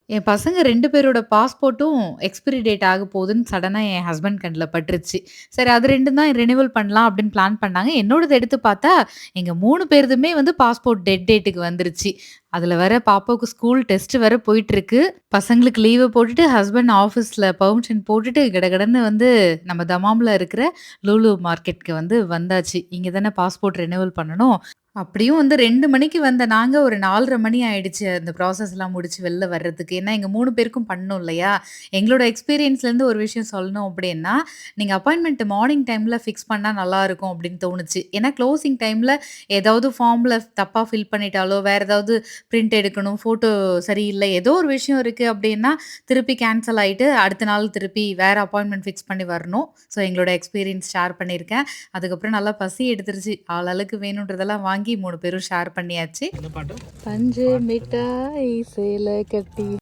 என் பசங்க 2 பேரோட பாஸ்போர்ட்டும் expiry date ஆக போகுதுன்னு சடனா என் ஹஸ்பண்ட் கண்ல பட்டுருச்சு. சரி அது 2ம் தான் ரினிவல் பண்ணலாம் அப்படின்னு பிளான் பண்ணாங்க. என்னோடது எடுத்து பார்த்தா, எங்க 3 பேருதுமே வந்து பாஸ்போர்ட் டெட் டேட்டுக்கு வந்துருச்சு. அதுல வேற பாப்பாவுக்கு ஸ்கூல் டெஸ்ட் வேற போயிட்டுருக்கு. பசங்களுக்கு லீவ போட்டுட்டு ஹஸ்பண்ட் ஆஃபீஸ்ல பெர்மிஷன் போட்டுட்டு கடகடன்னு வந்து நம்ம தமாம்ல இருக்கிற லூலு மார்க்கெட்க்கு வந்து வந்தாச்சு. இங்க தானே பாஸ்போர்ட் ரினிவல் பண்ணணும். அப்படியும் வந்து 2 மணிக்கு வந்த நாங்க, ஒரு 4:30 மணி ஆயிடுச்சு அந்த ப்ராசஸ்லாம் முடிச்சு வெளில வர்றதுக்கு. ஏன்னா, எங்க 3 பேருக்கும் பண்ணணும் இல்லையா? எங்களோட எக்ஸ்பீரியன்ஸ்லேருந்து ஒரு விஷயம் சொல்லணும் அப்படின்னா, நீங்க அப்பாயின்ட்மென்ட் மார்னிங் டைம்ல ஃபிக்ஸ் பண்ணா நல்லாருக்கும் அப்படின்னு தோணுச்சு. ஏன்னா, க்ளோசிங் டைம்ல ஏதாவது ஃபார்ம்ல தப்பா ஃபில் பண்ணிட்டாலோ, வேற ஏதாவது பிரிண்ட் எடுக்கணும், ஃபோட்டோ சரியில்ல, ஏதோ ஒரு விஷயம் இருக்கு அப்படின்னா, திருப்பி கேன்சல் ஆயிட்டு, அடுத்த நாள் திருப்பி வேற அப்பாயின்ட்மென்ட் ஃபிக்ஸ் பண்ணி வரணும். ஸோ, எங்களோட எக்ஸ்பீரியன்ஸ் ஷேர் பண்ணியிருக்கேன். அதுக்கப்புறம் நல்லா பசி எடுத்துருச்சு. ஆளாளுக்கு வேணுன்றதெல்லாம் வாங்கி 3 பேரும் ஷேர் பண்ணியாச்சு. என்ன பாட்டு? பஞ்சு மிட்டாய் சேல கட்டி